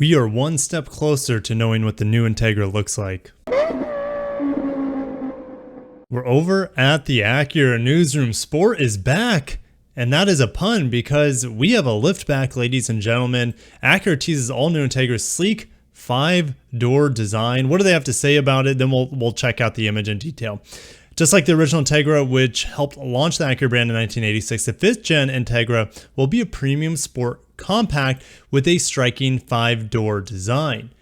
We are one step closer to knowing what the new Integra looks like. We're over at the Acura newsroom. Sport is back. And that is a pun because we have a liftback, ladies and gentlemen. Acura teases all new Integra's sleek 5-door design. What do they have to say about it? Then we'll check out the image in detail. Just like the original Integra, which helped launch the Acura brand in 1986, the 5th gen Integra will be a premium sport compact with a striking 5-door design.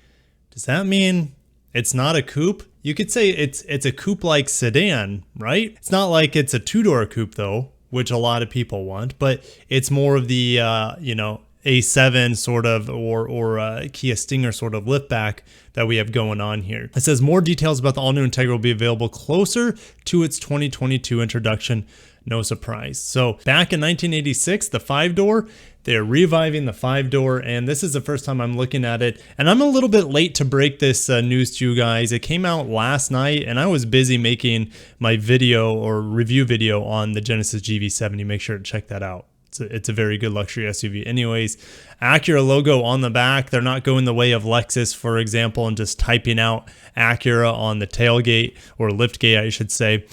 Does that mean it's not a coupe? You could say it's a coupe-like sedan, right? It's not like it's a 2-door coupe though, which a lot of people want, but it's more of the A7 sort of or Kia Stinger sort of liftback that we have going on here. It says more details about the all-new Integra will be available closer to its 2022 introduction. No surprise. So back in 1986, the 5-door, they're reviving the 5-door, and this is the first time I'm looking at it. And I'm a little bit late to break this news to you guys. It came out last night, and I was busy making my video or review video on the Genesis GV70. Make sure to check that out. It's a very good luxury SUV. Anyways, Acura logo on the back. They're not going the way of Lexus, for example, and just typing out Acura on the tailgate or liftgate, I should say.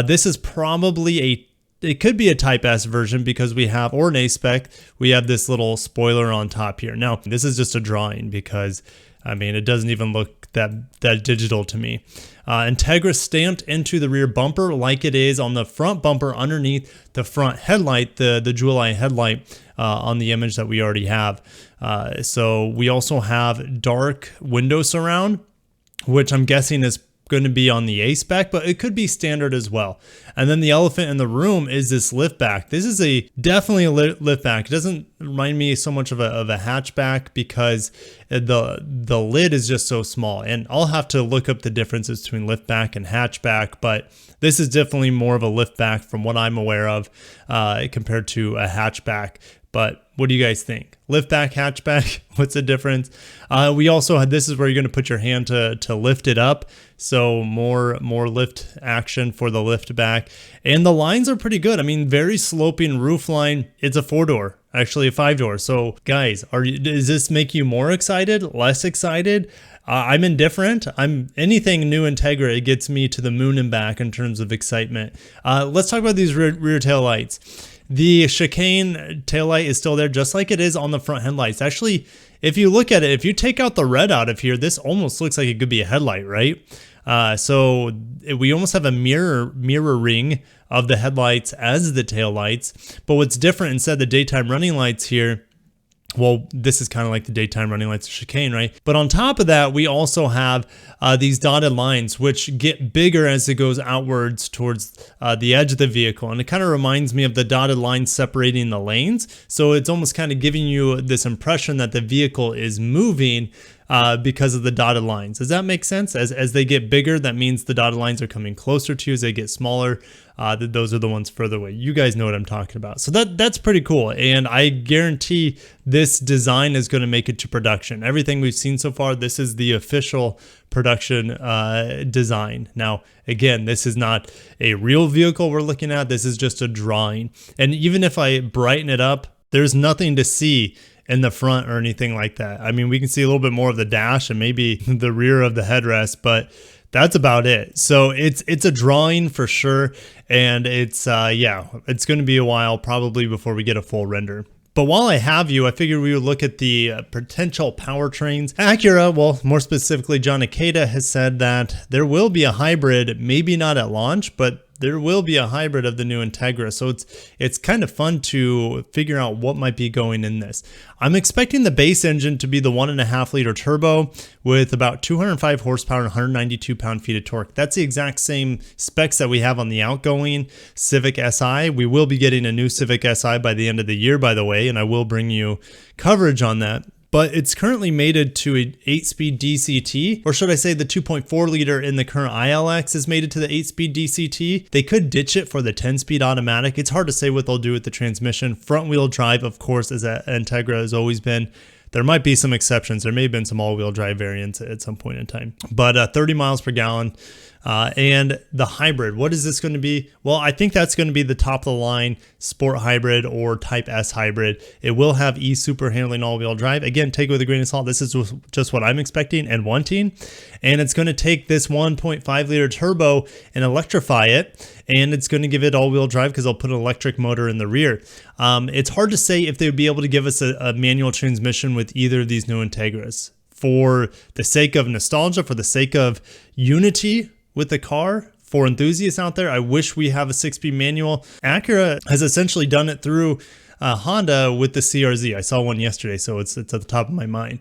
This is probably it could be a Type S version because we have, or an A-Spec, we have this little spoiler on top here. Now, this is just a drawing because, I mean, it doesn't even look that digital to me. Integra stamped into the rear bumper like it is on the front bumper underneath the front headlight, the jewel eye headlight on the image that we already have. So we also have dark window surround, which I'm guessing is going to be on the A-Spec, but it could be standard as well. And then the elephant in the room is this liftback. This is definitely a liftback. It doesn't remind me so much of a hatchback because the lid is just so small. And I'll have to look up the differences between liftback and hatchback, but this is definitely more of a liftback from what I'm aware of compared to a hatchback. But what do you guys think? Liftback, hatchback, what's the difference? We also had, this is where you're going to put your hand to lift it up. So more lift action for the lift back. And the lines are pretty good. I mean, very sloping roof line. It's a 4-door, actually a 5-door. So guys, does this make you more excited, less excited? I'm indifferent. Anything new Integra, it gets me to the moon and back in terms of excitement. Let's talk about these rear tail lights. The chicane taillight is still there just like it is on the front headlights. Actually, if you look at it, if you take out the red out of here, this almost looks like it could be a headlight, right? So we almost have a mirroring of the headlights as the taillights. But what's different, instead of the daytime running lights here, well, this is kind of like the daytime running lights of chicane, right? But on top of that, we also have these dotted lines, which get bigger as it goes outwards towards the edge of the vehicle. And it kind of reminds me of the dotted lines separating the lanes. So it's almost kind of giving you this impression that the vehicle is moving because of the dotted lines. Does that make sense? As they get bigger, that means the dotted lines are coming closer to you. As they get smaller, those are the ones further away. You guys know what I'm talking about. So that's pretty cool. And I guarantee this design is going to make it to production. Everything we've seen so far, this is the official production design. Now, again, this is not a real vehicle we're looking at. This is just a drawing. And even if I brighten it up, there's nothing to see in the front or anything like that. I mean, we can see a little bit more of the dash and maybe the rear of the headrest, but that's about it. So it's a drawing for sure. And it's it's going to be a while probably before we get a full render. But while I have you, I figured we would look at the potential powertrains. Acura, well, more specifically, John Ikeda has said that there will be a hybrid, maybe not at launch, but there will be a hybrid of the new Integra. So it's kind of fun to figure out what might be going in this. I'm expecting the base engine to be the 1.5 liter turbo with about 205 horsepower and 192 pound-feet of torque. That's the exact same specs that we have on the outgoing Civic Si. We will be getting a new Civic Si by the end of the year, by the way, and I will bring you coverage on that. But it's currently mated to an 8-speed DCT, or should I say the 2.4 liter in the current ILX is mated to the 8-speed DCT. They could ditch it for the 10-speed automatic. It's hard to say what they'll do with the transmission. Front-wheel drive, of course, as Integra has always been. There might be some exceptions. There may have been some all-wheel drive variants at some point in time. But 30 miles per gallon, And the hybrid, what is this going to be? Well, I think that's going to be the top of the line sport hybrid or Type S hybrid. It will have super handling all-wheel drive. Again, take it with a grain of salt. This is just what I'm expecting and wanting. And it's going to take this 1.5 liter turbo and electrify it. And it's going to give it all-wheel drive because I'll put an electric motor in the rear. It's hard to say if they would be able to give us a manual transmission with either of these new Integras. For the sake of nostalgia, for the sake of unity with the car, for enthusiasts out there, I wish we have a 6-speed manual. Acura has essentially done it through Honda with the CRZ. I saw one yesterday, so it's at the top of my mind.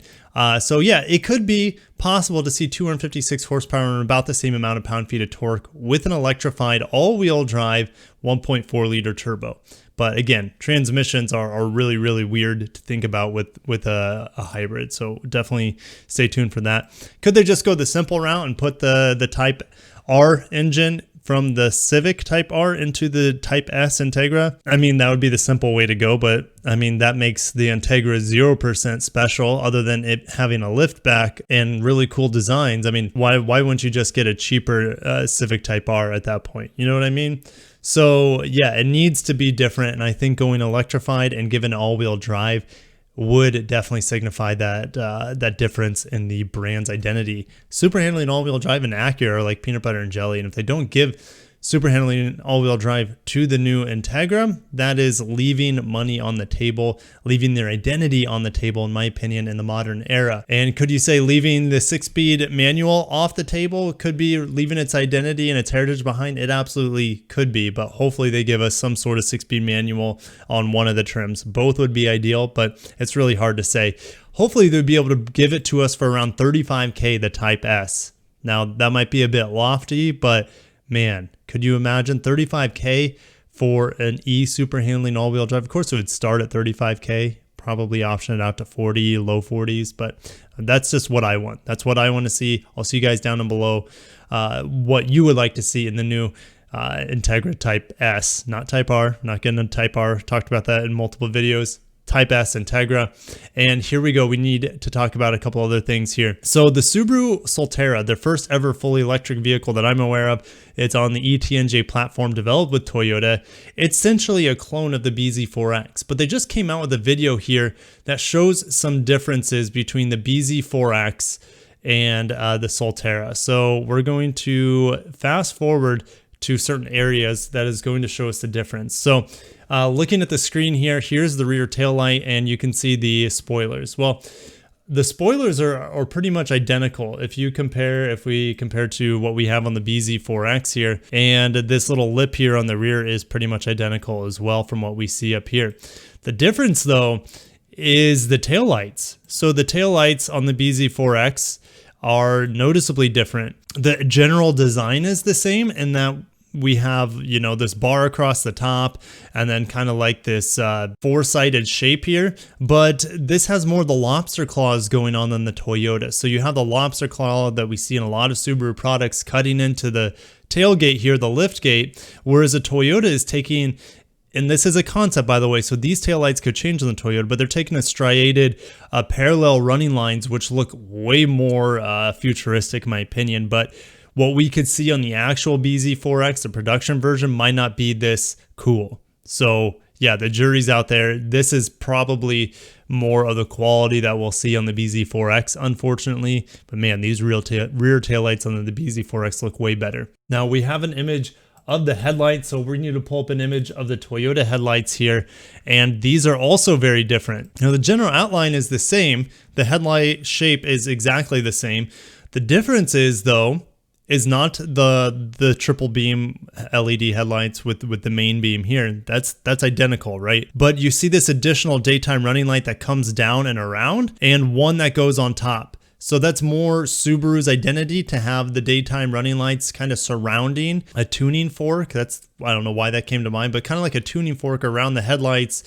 So yeah, it could be possible to see 256 horsepower and about the same amount of pound-feet of torque with an electrified all-wheel drive 1.4 liter turbo. But again, transmissions are really, really weird to think about with a hybrid. So definitely stay tuned for that. Could they just go the simple route and put the Type R engine from the Civic Type R into the Type S Integra? I mean, that would be the simple way to go, but I mean, that makes the Integra 0% special other than it having a liftback and really cool designs. I mean, why wouldn't you just get a cheaper Civic Type R at that point? You know what I mean? So yeah, it needs to be different. And I think going electrified and given all-wheel drive would definitely signify that difference in the brand's identity. Super handling all-wheel drive and Acura are like peanut butter and jelly. And if they don't give super handling all-wheel drive to the new Integra, that is leaving money on the table, leaving their identity on the table, in my opinion, in the modern era. And could you say leaving the 6-speed manual off the table could be leaving its identity and its heritage behind? It absolutely could be, but hopefully they give us some sort of 6-speed manual on one of the trims. Both would be ideal, but it's really hard to say. Hopefully they'd be able to give it to us for around $35K, the Type S. Now, that might be a bit lofty, but man, could you imagine $35K for an super handling all-wheel drive? Of course, it would start at $35K, probably option it out to 40, low 40s, but that's just what I want. That's what I want to see. I'll see you guys down below what you would like to see in the new Integra Type S, not Type R. Not getting a Type R. Talked about that in multiple videos. Type S Integra. And here we go. We need to talk about a couple other things here. So the Subaru Solterra, their first ever fully electric vehicle that I'm aware of, it's on the ETNJ platform developed with Toyota. It's essentially a clone of the BZ4X, but they just came out with a video here that shows some differences between the BZ4X and the Solterra. So we're going to fast forward to certain areas that is going to show us the difference. So looking at the screen here, here's the rear tail light, and you can see the spoilers. Well, the spoilers are pretty much identical if we compare to what we have on the BZ4X here, and this little lip here on the rear is pretty much identical as well from what we see up here. The difference though is the tail lights. So the tail lights on the BZ4X are noticeably different. The general design is the same in that we have, you know, this bar across the top and then kind of like this four-sided shape here, but this has more of the lobster claws going on than the Toyota. So you have the lobster claw that we see in a lot of Subaru products cutting into the tailgate here, the lift gate, whereas a Toyota is taking, and this is a concept, by the way, so these taillights could change on the Toyota, but they're taking a striated parallel running lines, which look way more futuristic, in my opinion. But what we could see on the actual BZ4X, the production version, might not be this cool. So yeah, the jury's out there. This is probably more of the quality that we'll see on the BZ4X, unfortunately. But man, these rear taillights on the BZ4X look way better. Now we have an image of the headlights, so we need to pull up an image of the Toyota headlights here, and these are also very different. Now the general outline is the same, the headlight shape is exactly the same. The difference is though, is not the triple beam LED headlights with the main beam here. That's identical, right? But you see this additional daytime running light that comes down and around, and one that goes on top. So that's more Subaru's identity to have the daytime running lights kind of surrounding a tuning fork. I don't know why that came to mind, but kind of like a tuning fork around the headlights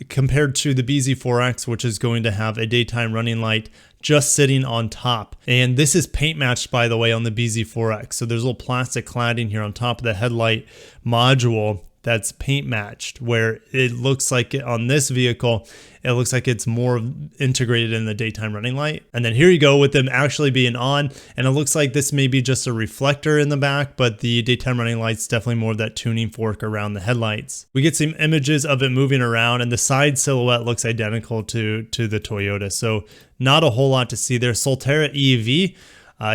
compared to the BZ4X, which is going to have a daytime running light just sitting on top. And this is paint matched, by the way, on the BZ4X. So there's a little plastic cladding here on top of the headlight module that's paint matched, where it looks like on this vehicle, it looks like it's more integrated in the daytime running light. And then here you go with them actually being on, and it looks like this may be just a reflector in the back, but the daytime running light's definitely more of that tuning fork around the headlights. We get some images of it moving around, and the side silhouette looks identical to the Toyota, so not a whole lot to see there. Solterra EV.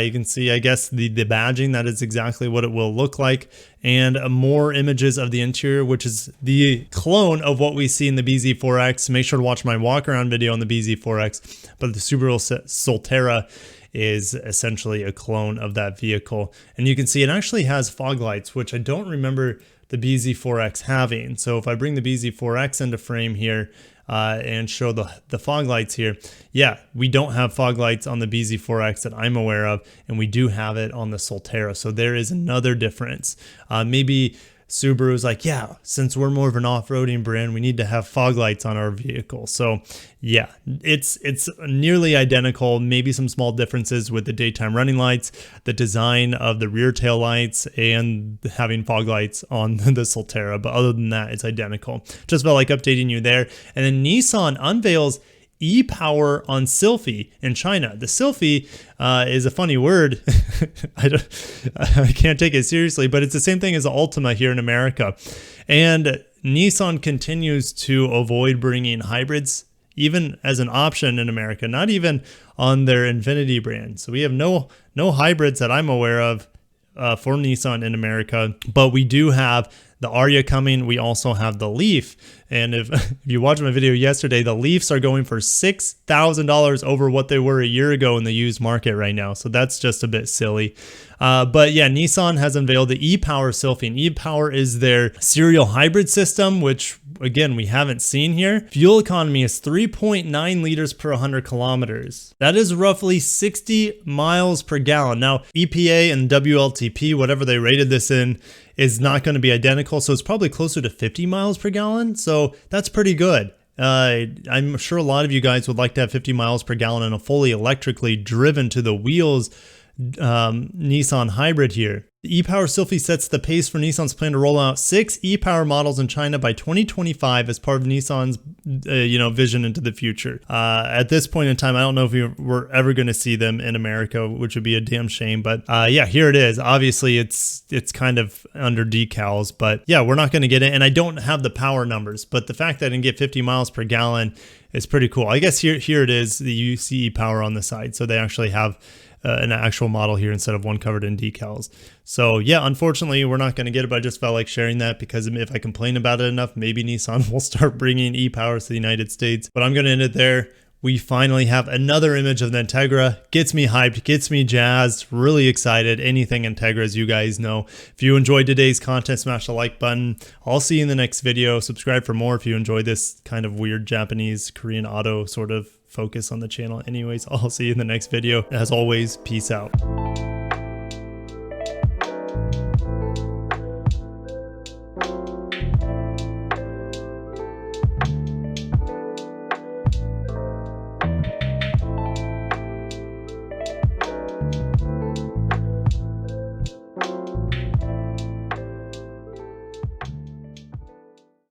You can see, I guess, the badging. That is exactly what it will look like. And more images of the interior, which is the clone of what we see in the BZ4X. Make sure to watch my walk around video on the BZ4X. But the Subaru Solterra is essentially a clone of that vehicle. And you can see it actually has fog lights, which I don't remember the BZ4X having. So if I bring the BZ4X into frame here, and show the fog lights here. Yeah, we don't have fog lights on the BZ4X that I'm aware of, and we do have it on the Solterra. So there is another difference. Maybe Subaru's like, yeah, since we're more of an off-roading brand, we need to have fog lights on our vehicle. So yeah, it's nearly identical, maybe some small differences with the daytime running lights, the design of the rear tail lights, and having fog lights on the Solterra. But other than that, it's identical. Just felt like updating you there. And then Nissan unveils e-power on Sylphy in China. The Sylphy is a funny word. I can't take it seriously, but it's the same thing as the Altima here in America. And Nissan continues to avoid bringing hybrids even as an option in America, not even on their Infiniti brand. So we have no hybrids that I'm aware of for Nissan in America, but we do have the Aria coming. We also have the Leaf. And if you watched my video yesterday, the Leafs are going for $6,000 over what they were a year ago in the used market right now. So that's just a bit silly. But yeah, Nissan has unveiled the e-Power Sylphy. And e-Power is their serial hybrid system, which again, we haven't seen here. Fuel economy is 3.9 liters per 100 kilometers. That is roughly 60 miles per gallon. Now, EPA and WLTP, whatever they rated this in, is not going to be identical. So it's probably closer to 50 miles per gallon. So that's pretty good. I'm sure a lot of you guys would like to have 50 miles per gallon in a fully electrically driven to the wheels Nissan hybrid here. The e-Power Sylphy sets the pace for Nissan's plan to roll out 6 e-Power models in China by 2025 as part of Nissan's vision into the future. At this point in time, I don't know if we're ever going to see them in America, which would be a damn shame. But yeah, here it is. Obviously, it's kind of under decals, but yeah, we're not going to get it. And I don't have the power numbers, but the fact that I can get 50 miles per gallon is pretty cool. I guess here it is, the UCE power on the side. So they actually have an actual model here instead of one covered in decals. So yeah, unfortunately, we're not going to get it, but I just felt like sharing that because if I complain about it enough, maybe Nissan will start bringing e-Powers to the United States. But I'm going to end it there. We finally have another image of the Integra. Gets me hyped, gets me jazzed, really excited. Anything Integra, as you guys know. If you enjoyed today's content, smash the like button. I'll see you in the next video. Subscribe for more if you enjoy this kind of weird Japanese, Korean auto sort of focus on the channel. Anyways, I'll see you in the next video. As always, peace out.